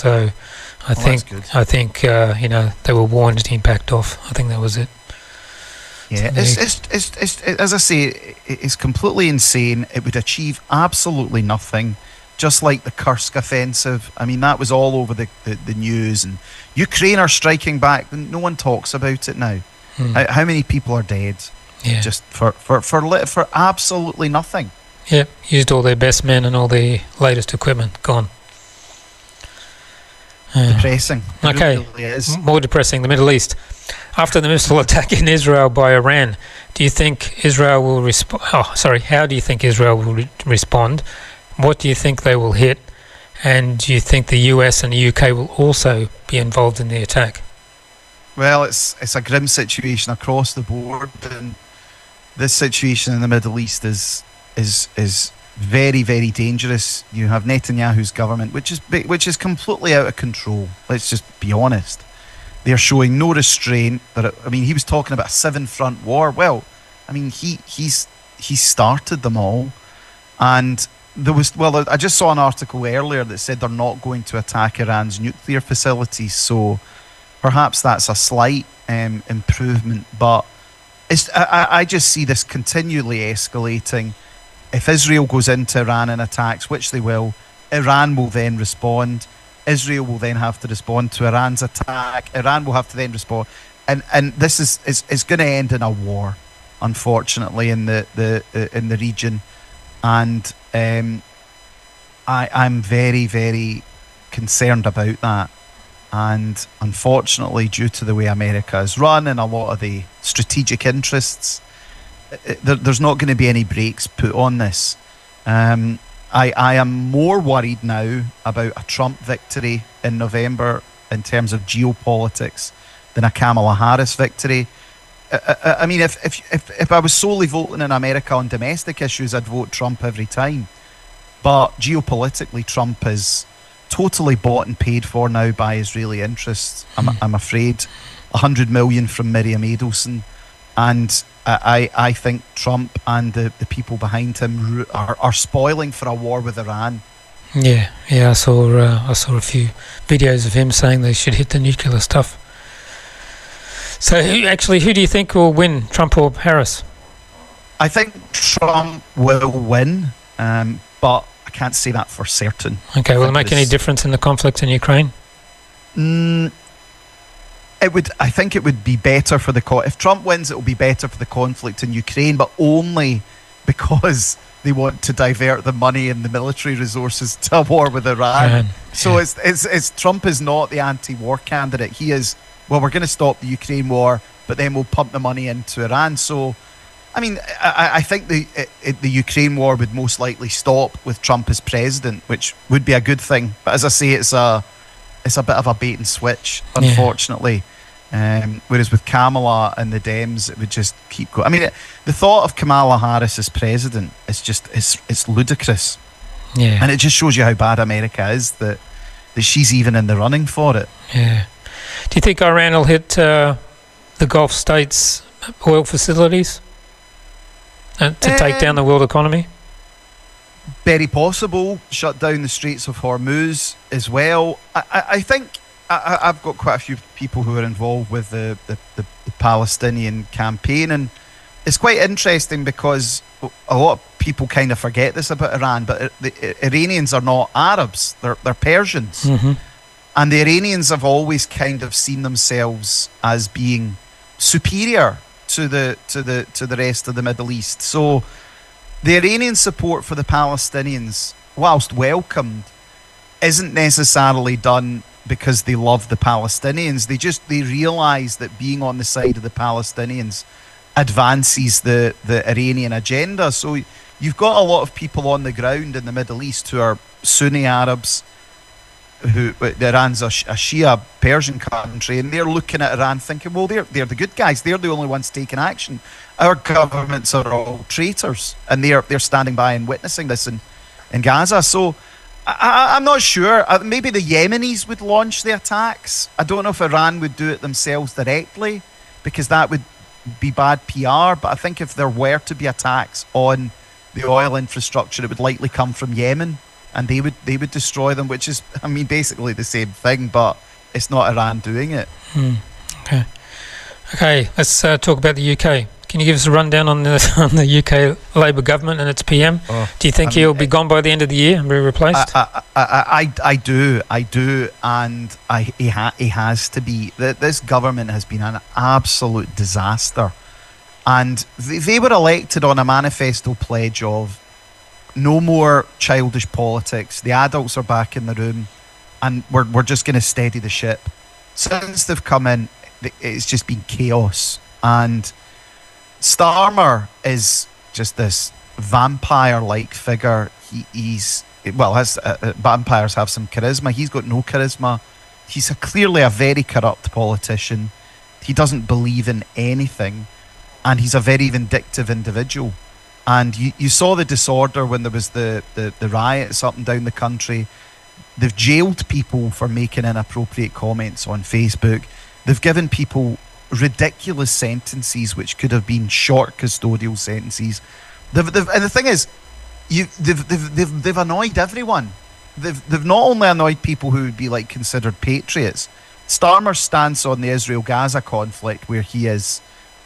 So I think they were warned and he backed off. I think that was it. Yeah, it's as I say, it's completely insane. It would achieve absolutely nothing. Just like the Kursk offensive. I mean, that was all over the news, and Ukraine are striking back. No one talks about it now. How many people are dead? Yeah. Just for absolutely nothing. Yeah, used all their best men and all the latest equipment. Gone. Depressing. Okay, It really is. More depressing. The Middle East. After the missile attack in Israel by Iran, do you think Israel will respond? How do you think Israel will respond? What do you think they will hit? And do you think the US and the UK will also be involved in the attack? Well, it's a grim situation across the board, and this situation in the Middle East is very, very dangerous. You have Netanyahu's government, which is completely out of control. Let's just be honest. They are showing no restraint. He was talking about a 7-front war. Well, I mean, he started them all, and I just saw an article earlier that said they're not going to attack Iran's nuclear facilities. So perhaps that's a slight improvement, but I just see this continually escalating. If Israel goes into Iran and attacks, which they will, Iran will then respond. Israel will then have to respond to Iran's attack. Iran will have to then respond, and this is going to end in a war, unfortunately, in the region. And I'm very, very concerned about that. And unfortunately, due to the way America is run and a lot of the strategic interests, there's not going to be any brakes put on this. I am more worried now about a Trump victory in November in terms of geopolitics than a Kamala Harris victory. I mean, if I was solely voting in America on domestic issues, I'd vote Trump every time. But geopolitically, Trump is totally bought and paid for now by Israeli interests. I'm afraid. 100 million from Miriam Adelson, and I think Trump and the people behind him are spoiling for a war with Iran. Yeah. I saw a few videos of him saying they should hit the nuclear stuff. So who do you think will win, Trump or Harris? I think Trump will win, but I can't say that for certain. Okay, will it make any difference in the conflict in Ukraine? I think it would be better for if Trump wins, it will be better for the conflict in Ukraine, but only because they want to divert the money and the military resources to a war with Iran. So it's Trump is not the anti-war candidate. He is, well, we're going to stop the Ukraine war, but then we'll pump the money into Iran. So, I mean, I think the Ukraine war would most likely stop with Trump as president, which would be a good thing. But as I say, it's a bit of a bait and switch, unfortunately. Whereas with Kamala and the Dems, it would just keep going. I mean, the thought of Kamala Harris as president is just it's ludicrous. Yeah, and it just shows you how bad America is that she's even in the running for it. Yeah. Do you think Iran will hit the Gulf states' oil facilities to take down the world economy? Very possible. Shut down the Straits of Hormuz as well. I think I've got quite a few people who are involved with the Palestinian campaign, and it's quite interesting because a lot of people kind of forget this about Iran, but the Iranians are not Arabs, they're Persians. Mm-hmm. And the Iranians have always kind of seen themselves as being superior to the rest of the Middle East. So the Iranian support for the Palestinians, whilst welcomed, isn't necessarily done because they love the Palestinians. They realise that being on the side of the Palestinians advances the Iranian agenda. So you've got a lot of people on the ground in the Middle East who are Sunni Arabs, Iran's a Shia Persian country, and they're looking at Iran thinking, well, they're the good guys, they're the only ones taking action. Our governments are all traitors, and they're standing by and witnessing this in Gaza. So I'm not sure. Maybe the Yemenis would launch the attacks. I don't know if Iran would do it themselves directly, because that would be bad PR. But I think if there were to be attacks on the oil infrastructure, it would likely come from Yemen. and they would destroy them, which is, I mean, basically the same thing, but it's not Iran doing it. Okay, let's talk about the UK. Can you give us a rundown on the UK Labour government and its PM? Do you think he'll be gone by the end of the year and be replaced? I do, and he has to be. This government has been an absolute disaster, and they were elected on a manifesto pledge of no more childish politics. The adults are back in the room, and we're just going to steady the ship. Since they've come in, it's just been chaos, and Starmer is just this vampire-like figure. He's vampires have some charisma. He's got no charisma. He's clearly a very corrupt politician. He doesn't believe in anything, and he's a very vindictive individual. And you saw the disorder when there was the riots up and down the country. They've jailed people for making inappropriate comments on Facebook. They've given people ridiculous sentences which could have been short custodial sentences. And the thing is, they've annoyed everyone. They've not only annoyed people who would be like considered patriots. Starmer's stance on the Israel-Gaza conflict, where he is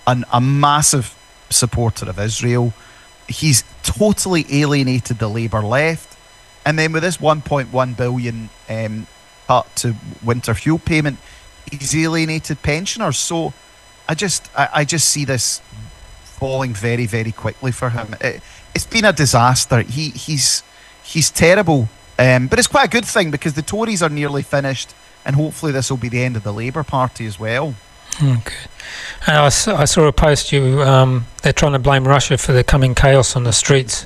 a massive supporter of Israel, he's totally alienated the Labour left. And then with this 1.1 billion cut to winter fuel payment, he's alienated pensioners. So I just see this falling very, very quickly for him. It's been a disaster. He's terrible, but it's quite a good thing because the Tories are nearly finished, and hopefully this will be the end of the Labour Party as well. Okay. I saw a post they're trying to blame Russia for the coming chaos on the streets.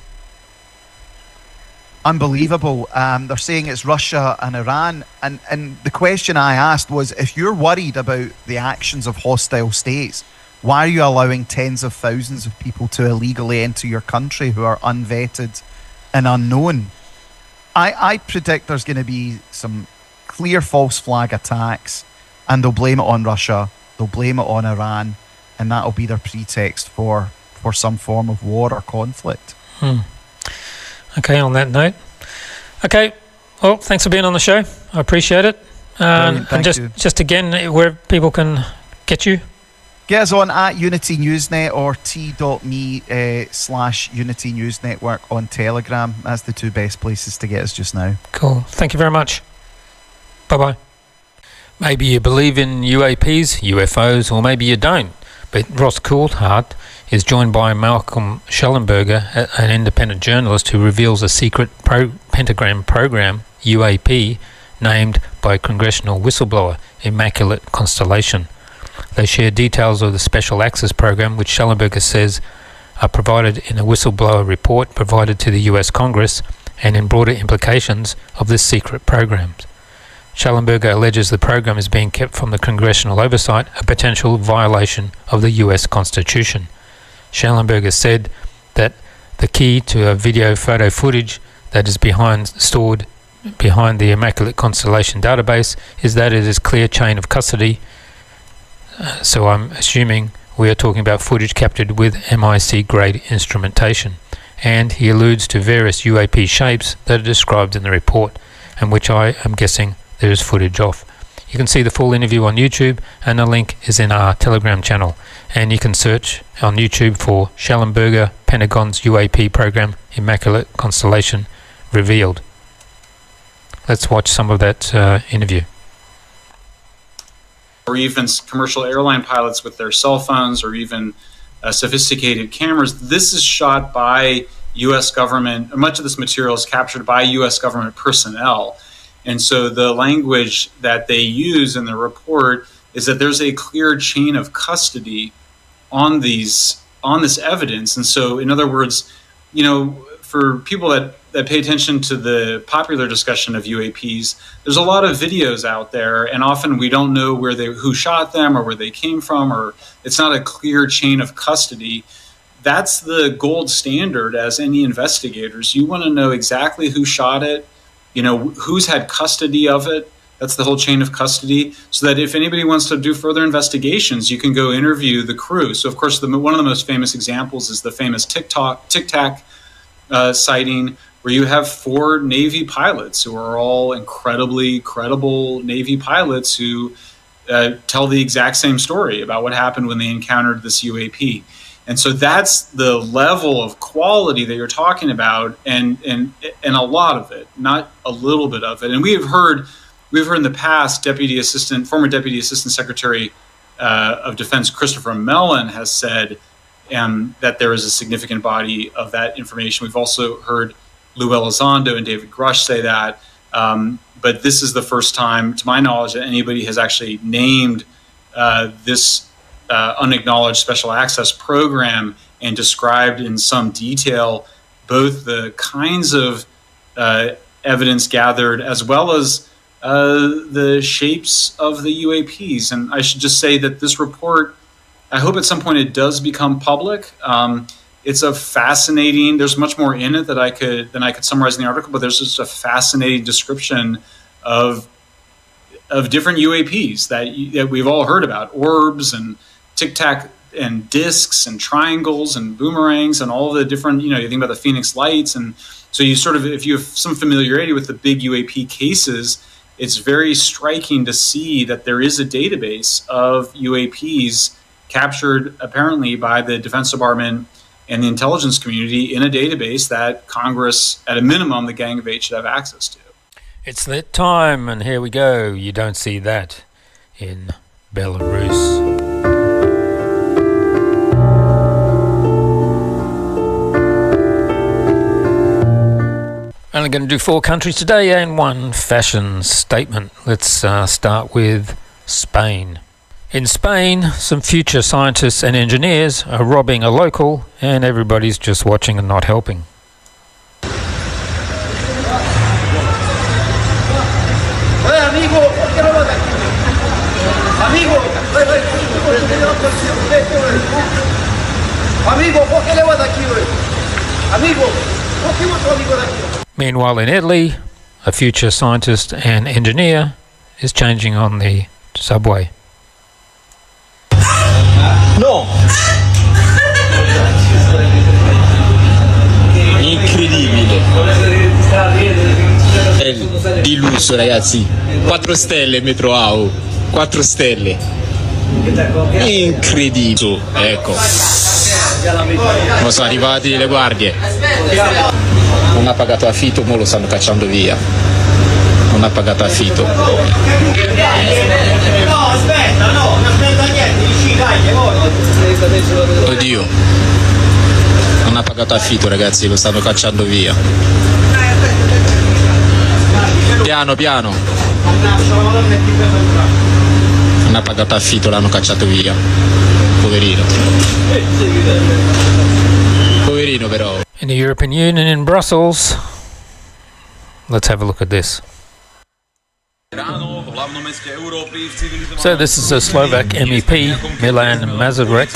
Unbelievable. They're saying it's Russia and Iran, and the question I asked was, if you're worried about the actions of hostile states, why are you allowing tens of thousands of people to illegally enter your country who are unvetted and unknown? I predict there's going to be some clear false flag attacks, and they'll blame it on Russia, they'll blame it on Iran, and that'll be their pretext for some form of war or conflict. Okay, on that note. Okay, well, thanks for being on the show. I appreciate it. And just again, where people can get you? Get us on at Unity Newsnet or t.me/Unity News Network on Telegram. That's the two best places to get us just now. Cool. Thank you very much. Bye-bye. Maybe you believe in UAPs, UFOs, or maybe you don't. But Ross Coulthart is joined by Malcolm Shellenberger, an independent journalist who reveals a secret pentagram program, UAP, named by congressional whistleblower Immaculate Constellation. They share details of the Special Access Program, which Shellenberger says are provided in a whistleblower report provided to the US Congress, and in broader implications of this secret program. Shellenberger alleges the program is being kept from the congressional oversight, a potential violation of the US Constitution. Shellenberger said that the key to a video photo footage that is stored behind the Immaculate Constellation database is that it is clear chain of custody. So I'm assuming we are talking about footage captured with MIC grade instrumentation. And he alludes to various UAP shapes that are described in the report, and which I am guessing there is footage of. You can see the full interview on YouTube, and the link is in our Telegram channel. And you can search on YouTube for Shellenberger Pentagon's UAP program, Immaculate Constellation Revealed. Let's watch some of that interview. Or even commercial airline pilots with their cell phones, or even sophisticated cameras. This is shot by U.S. government. Much of this material is captured by U.S. government personnel. And so the language that they use in the report is that there's a clear chain of custody on this evidence. And so, in other words, for people that pay attention to the popular discussion of UAPs, there's a lot of videos out there, and often we don't know who shot them or where they came from, or it's not a clear chain of custody. That's the gold standard as any investigators. You want to know exactly who shot it, who's had custody of it. That's the whole chain of custody, so that if anybody wants to do further investigations, you can go interview the crew. So, of course, one of the most famous examples is the famous Tic Tac sighting where you have 4 Navy pilots who are all incredibly credible Navy pilots who tell the exact same story about what happened when they encountered this UAP. And so that's the level of quality that you're talking about, and a lot of it, not a little bit of it. And we've heard in the past, former Deputy Assistant Secretary of Defense Christopher Mellon has said that there is a significant body of that information. We've also heard Lou Elizondo and David Grush say that. But this is the first time, to my knowledge, that anybody has actually named this unacknowledged special access program and described in some detail both the kinds of evidence gathered as well as the shapes of the UAPs. And I should just say that this report, I hope at some point it does become public. It's a fascinating, there's much more in it than I could summarize in the article, but there's just a fascinating description of different UAPs that we've all heard about, orbs and tic-tac and discs and triangles and boomerangs and all the different, you think about the Phoenix Lights. And so you sort of, if you have some familiarity with the big UAP cases, it's very striking to see that there is a database of UAPs captured apparently by the Defense Department and the intelligence community in a database that Congress, at a minimum, the Gang of Eight should have access to. It's that time, and here we go. You don't see that in Belarus. Only going to do 4 countries today and 1 fashion statement. Let's start with Spain. In Spain, some future scientists and engineers are robbing a local, and everybody's just watching and not helping. Meanwhile, in Italy, a future scientist and engineer is changing on the subway. No! Incredibile! È di lusso, ragazzi. 4 stelle metro AU. 4 stelle. Incredibile. Ecco. Ma sono arrivati le guardie. Non ha pagato affitto, mo lo stanno cacciando via. Non ha pagato affitto. No, aspetta, non aspetta niente, dici dai, oddio. Non ha pagato affitto, ragazzi, lo stanno cacciando via. Piano, piano. Non ha pagato affitto, l'hanno cacciato via. Poverino. Poverino però. In the European Union in Brussels, let's have a look at this. So this is a Slovak MEP, Milan Mazurek,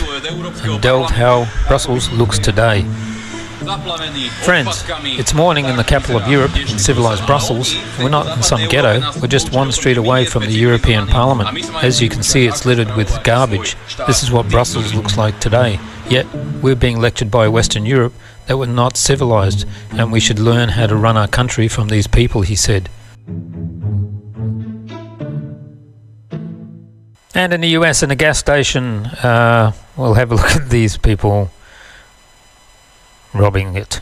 and delved how Brussels looks today. Friends, it's morning in the capital of Europe, in civilised Brussels. We're not in some ghetto, we're just 1 street away from the European Parliament. As you can see, it's littered with garbage. This is what Brussels looks like today. Yet, we're being lectured by Western Europe that we're not civilised, and we should learn how to run our country from these people, he said. And in the US, in a gas station, we'll have a look at these people robbing it.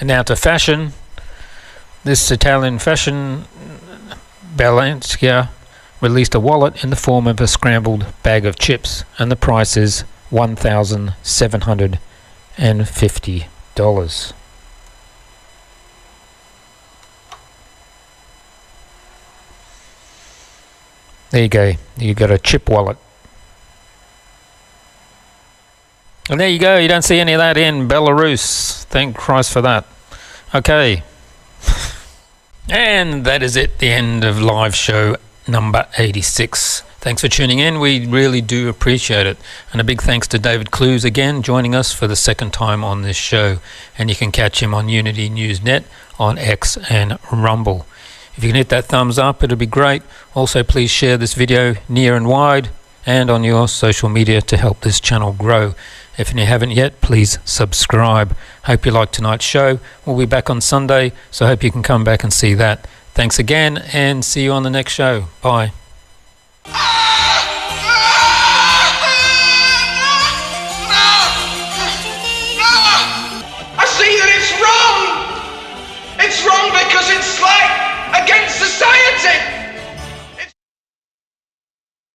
And now to fashion. This Italian fashion Balenciaga released a wallet in the form of a scrambled bag of chips, and the price is $1,750. There you go. You got a chip wallet. And there you go. You don't see any of that in Belarus. Thank Christ for that. Okay. And that is it. The end of live show number 86. Thanks for tuning in. We really do appreciate it. And a big thanks to David CLEWS again, joining us for the second time on this show. And you can catch him on Unity News Net, on X and Rumble. If you can hit that thumbs up, it'll be great. Also, please share this video near and wide and on your social media to help this channel grow. If you haven't yet, please subscribe. Hope you liked tonight's show. We'll be back on Sunday, so hope you can come back and see that. Thanks again, and see you on the next show. Bye.